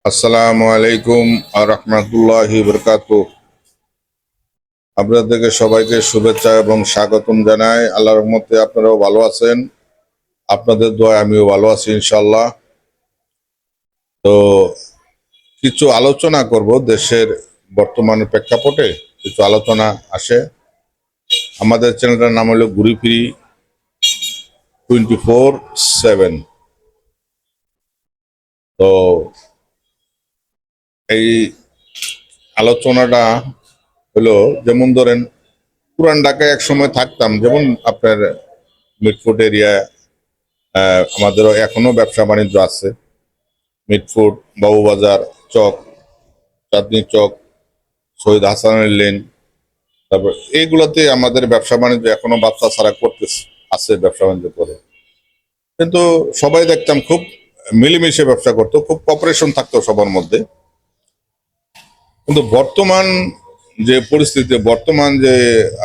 আসসালামু আলাইকুম রহমতুল্লাহি বরকাতুহ। আপনাদেরকে সবাইকে শুভেচ্ছা এবং স্বাগতম জানাই। আল্লাহর রহমতে আপনারাও ভালো আছেন, আপনাদের দোয়ায় আমিও ভালো আছি ইনশাল্লাহ। তো কিছু আলোচনা করব দেশের বর্তমান প্রেক্ষাপটে, কিছু আলোচনা আসে। আমাদের চ্যানেলটার নাম হলো ঘুরি ফিরি 24/7। তো এই আলোচনাটা হলো, যেমন ধরেন পুরান ঢাকায় এক সময় থাকতাম, যেমন আপনার মিটফুট এরিয়া, আমাদেরও এখনো ব্যবসা বাণিজ্য আছে। মিটফুট, বাবুবাজার চক, চাঁদনি চক, শহীদ হাসানের লেন, তারপর এইগুলোতে আমাদের ব্যবসা বাণিজ্য এখনো বাচ্চা ছাড়া করতেছে, আছে ব্যবসা বাণিজ্য করে। কিন্তু সবাই দেখতাম খুব মিলেমিশে ব্যবসা করতো, খুব কপারেশন থাকতো সবার মধ্যে। কিন্তু বর্তমান যে পরিস্থিতি, বর্তমান যে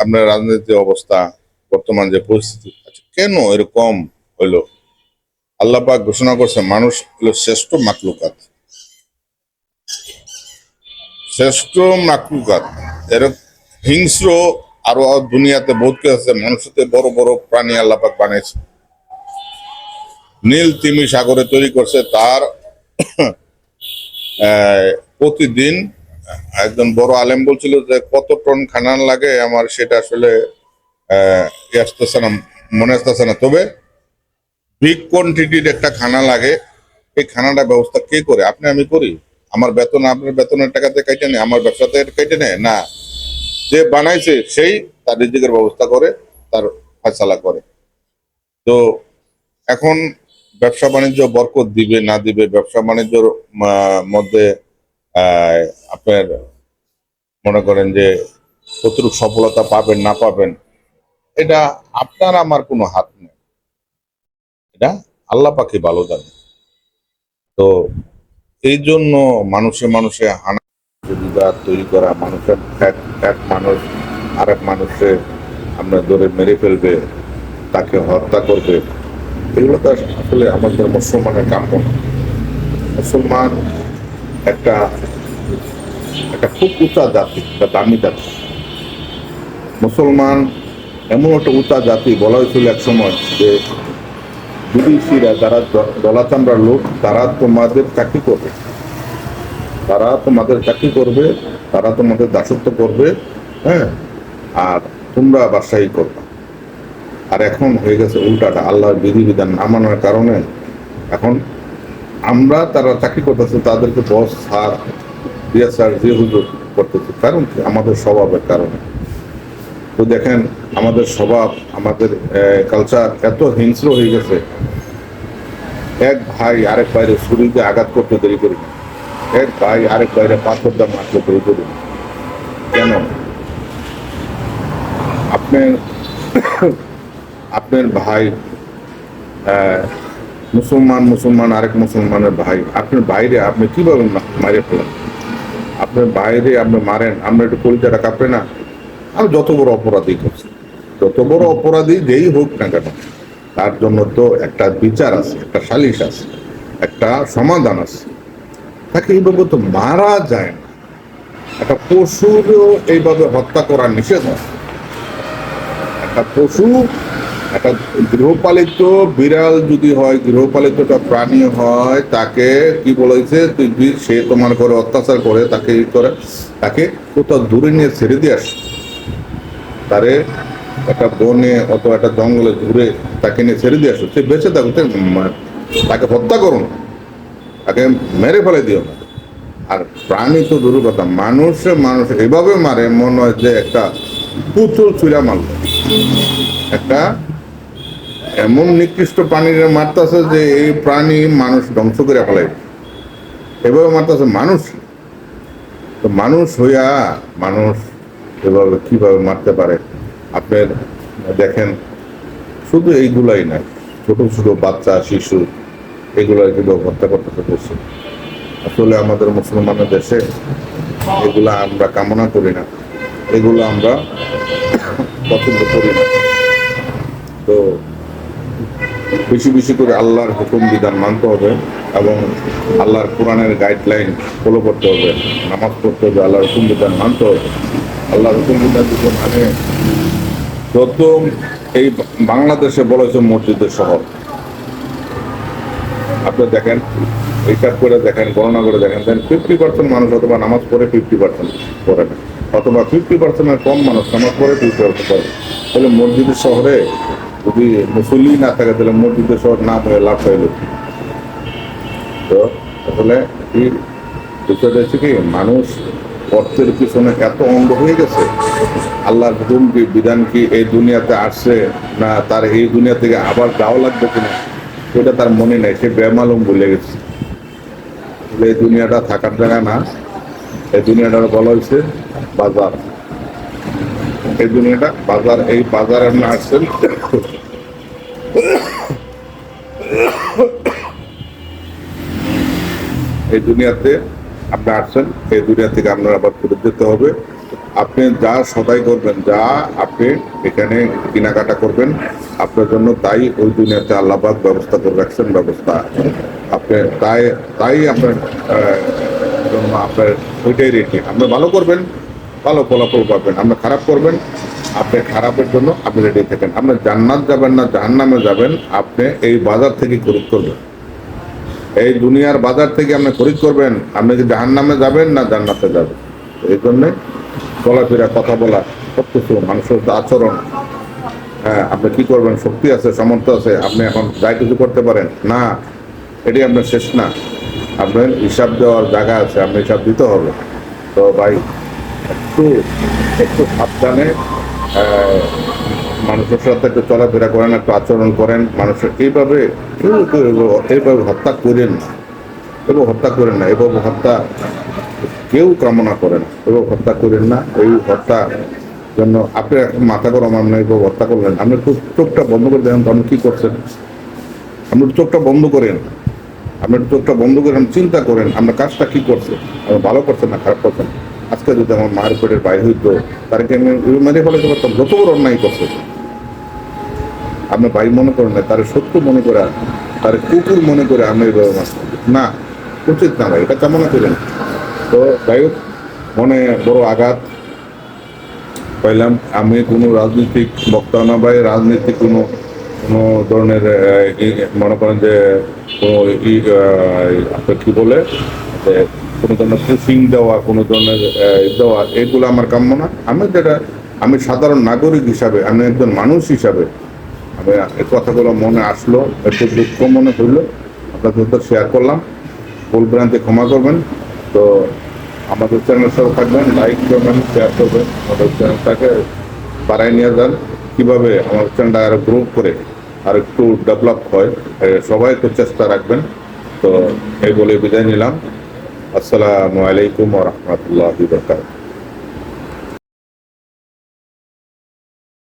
আপনার রাজনৈতিক অবস্থা, বর্তমান যে পরিস্থিতি, কেন এরকম হইলো? আল্লাহ পাক ঘোষণা করছে মানুষ হলো শ্রেষ্ঠ মাকলুকাত, শ্রেষ্ঠ মাকলুকাত। এরকম হিংস্র আরো দুনিয়াতে বহুত কিছু আছে। মানুষের বড় বড় প্রাণী আল্লাহ পাক বানিয়েছে। নীল তিমি সাগরে তৈরি করছে। তার প্রতিদিন একজন বড় আলেম বলছিল যে কত টন খানা লাগে, আমার সেটা আসলে আসতেছে না, মনে আসতেছে না। তবে বিগ কোয়ান্টিটির একটা খানা লাগে। এই খানাটা ব্যবস্থা কে করে? আপনি আমি করি? আমার বেতন আপনার বেতনের টাকাতে কেটে নেয়? আমার ব্যবসাতে কেটে নেয় না। যে বানাইছে সেই তার রিজিকের ব্যবস্থা করে, তার ফয়সালা করে। তো এখন ব্যবসা বাণিজ্য বরকত দিবে না দিবে, ব্যবসা বাণিজ্যর মধ্যে আপনার মনে করেন যে কতটুকু সফলতা পাবেন না পাবেন, এটা আপনার আমার কোনো হাত নেই, এটা আল্লাহ পাকই ভালো জানে। তো এই জন্য মানুষে মানুষে হানা বিবাদ তৈরি করা, মানুষের এক মানুষ আরেক মানুষের আমরা ধরে মেরে ফেলবে, তাকে হত্যা করবে, এগুলো তো আসলে আমাদের মুসলমানের কাম্য না। মুসলমান একটা একটা খুব উঁচা জাতি, একটা দামি জাতি। মুসলমান এমন একটা উঁচা জাতি, বলা হয়েছিল এক সময় যে বিদেশিরা যারা দলা চামড়ার লোক, তারা তোমাদের চাকরি করবে, তারা তোমাদের চাকরি করবে, তারা তোমাদের দাসত্ব করবে, হ্যাঁ, আর তোমরা বাদশাহী করবে। আর এখন হয়ে গেছে উল্টাটা, আল্লাহর বিধিবিধান না মানার কারণে এখন আমরা তারা চাকরি করতেছে, তাদেরকে বস স্যার দিয়া স্যার যে হুজুর করতেছে। কারণ কি? আমাদের স্বভাবের কারণে। তো দেখেন আমাদের স্বভাব, আমাদের কালচার এত হিংস্র হয়ে গেছে। এক ভাই আরেক ভাইরে ছুরি দিয়ে আঘাত করতে দেরি করি না, এক ভাই আরেক ভাইরে পাথর দিয়ে মারতে দেরি করি না। কেন? আপনার আপনার ভাই মুসলমান আরেক মুসলমানের ভাই, আপনার বাইরে আপনি কিভাবে মারে ফেলেন? আপনার বাইরে আপনি মারেন, আমরা একটু কলিজাটা কাঁপে না? আর যত বড় অপরাধী করছে, যত বড় অপরাধী যেই হোক না কেন, তার জন্য তো একটা বিচার আছে, একটা সালিশ আছে, একটা সমাধান আছে। তাকে এইভাবে তো মারা যায় না। একটা পশুরও এইভাবে হত্যা করা নিষেধ আছে। একটা পশু, একটা গৃহপালিত বিড়াল যদি হয়, গৃহপালিত একটা প্রাণী হয়, তাকে কি বলেছে, সে তোমার ঘরে অত্যাচার করে, তাকে ই করে, তাকে কোথাও দূরে নিয়ে ছেড়ে দিয়ে আসে, তারে একটা বনে অথবা একটা জঙ্গলে ঘুরে তাকে নিয়ে ছেড়ে দিয়ে আসো, সে বেঁচে থাকুক, তাকে হত্যা করো না, তাকে মেরে ফেলে দিও না। আর প্রাণী তো দূর কথা, মানুষ এভাবে মারে মনে হয় যে একটা পুতুল চুরা মারল। একটা এমন নিকৃষ্ট প্রাণীর মারতেছে যে এই প্রাণী মানুষ ধ্বংস করে ফেলাই, এভাবে মারতেছে মানুষ। তো মানুষ হইয়া মানুষ এভাবে কিভাবে মারতে পারে? আপনার দেখেন, শুধু এইগুলাই না, ছোট ছোট বাচ্চা শিশু এগুলো কিভাবে হত্যা করতে বসে। আসলে আমাদের মুসলমানের দেশে এগুলা আমরা কামনা করি না, এগুলো আমরা পছন্দ করি না। তো বেশি বেশি করে আল্লাহর হুকুম বিধান মানতে হবে এবং আল্লাহর কোরআনের গাইডলাইন ফলো করতে হবে, নামাজ পড়তে হবে, আল্লাহর হুকুম বিধান মানতে হবে। আল্লাহর হুকুম বিধান যদি মানে, প্রথম এই বাংলাদেশে বলা হয়েছে মসজিদের শহর। আপনি দেখেন, হিসাব করে দেখেন, গণনা করে দেখেন, দেন 50% মানুষ অথবা নামাজ পড়ে, 50% পড়ে না, অথবা 50%-এর কম মানুষ নামাজ পড়ে, 50% পড়ে। তাহলে মসজিদের শহরে যদি মুসল্লি না থাকে তাহলে মসজিদের শহর না হয়ে লাভ হইল। তো আসলে এই বিষয়টা হচ্ছে কি, মানুষ অর্থের পিছনে এত অন্ধ হয়ে গেছে, আল্লাহর হুকুম কি বিধান কি এই দুনিয়াতে আসছে না তার এই দুনিয়া থেকে আবার যাওয়া লাগবে কিনা ওটা তার মনে নেই, সে বেমালুম ভুলে গেছে। এই দুনিয়াটা থাকার জায়গা না, এই দুনিয়াটা বলা হয়েছে বাজার। এই দুনিয়াটা বাজার, এই বাজারে আপনি আসছেন, এই দুনিয়াতে আপনি আসছেন, এই দুনিয়া থেকে আপনার আবার ফেরত যেতে হবে। আপনি যা সদাই করবেন, যা আপনি এখানে কেনাকাটা করবেন, আপনার জন্য তাই ওই দুনিয়াতে আল্লাহবাক ব্যবস্থা করে রাখছেন, ব্যবস্থা আপনি তাই তাই আপনার জন্য আপনার ওইটাই রেখে আপনি ভালো করবেন, ভালো ফলাফল পাবেন। আপনি খারাপ করবেন, আপনি খারাপের জন্য আপনি রেডি থাকেন। আপনি জান্নাত যাবেন না জাহান্নামে যাবেন, আপনি এই বাজার থেকে খরিদ করবেন। এই দুনিয়ার বাজার থেকে আপনি খরিদ করবেন, আপনি কি জাহান্নামে যাবেন না জান্নাতে যাবেন। এই জন্যে চলাফেরা, কথা বলা, সব কিছু মানুষের আচরণ, হ্যাঁ আপনি কি করবেন, শক্তি আছে, সামর্থ্য আছে, আপনি এখন যাই কিছু করতে পারেন না, এটি আপনার শেষ না। আপনার হিসাব দেওয়ার জায়গা আছে, আপনি হিসাব দিতে হবে। তো ভাই একটু একটু সাবধানে মানুষের সাথে একটু চলাফেরা করেন, একটু আচরণ করেন। মানুষের এইভাবে কেউ এইভাবে হত্যা করেন না, এবং হত্যা করেন না, এবং হত্যা কেউ কামনা করেন, এবং হত্যা করেন না। এই হত্যা জন্য আপনি এখন মাথা গরম, আপনি এভাবে হত্যা করলেন, আপনি একটু চোখটা বন্ধ করে দেখেন তো আপনি কি করছেন। আপনি একটু চোখটা বন্ধ করেন, আপনি একটু চোখটা বন্ধ করেন, চিন্তা করেন আপনার কাজটা কি করছে, আপনি ভালো করছেন না খারাপ করছেন। আজকে যদি আমার মায়ের পেটের বাইরে হইতো, তারকে আমি মেরে ফেলাতে পারতাম, যত বড় অন্যায় করছে। আপনি ভাই মনে করেন না, তার সত্য মনে করে, তার কুকুর মনে করে আপনি না, উচিত না ভাই, এটা কামনা করেন। তো যাই হোক, মনে বড় আঘাত পাইলাম। আমি কোনো রাজনৈতিক বক্তা না ভাই, রাজনীতিক কোনো কোনো ধরনের মনে করেন যে কোনো আপনার কি বলে যে কোনো ধরনের পুশিং দেওয়া, কোনো ধরনের দেওয়া, এগুলো আমার কাম্য না। আমি যেটা, আমি সাধারণ নাগরিক হিসাবে, আমি একজন মানুষ হিসাবে আমি এই কথাগুলো মনে আসলো, একটু দুঃখ মনে হইলো, আপনাদের সাথে শেয়ার করলাম। ভুল ভ্রান্তি ক্ষমা করবেন। তো আমাদের চ্যানেলের সাথে থাকবেন, লাইক করবেন, শেয়ার করবেন, আমাদের চ্যানেলটাকে বাড়াই নিয়ে যান। কীভাবে আমাদের চ্যানেলটা আরও গ্রো করে আর একটু ডেভেলপ হয়, সবাই একটু চেষ্টা রাখবেন। তো এই বলে বিদায় নিলাম। আসসালামু আলাইকুম ওয়া রাহমাতুল্লাহি ওয়া বারাকাতুহু।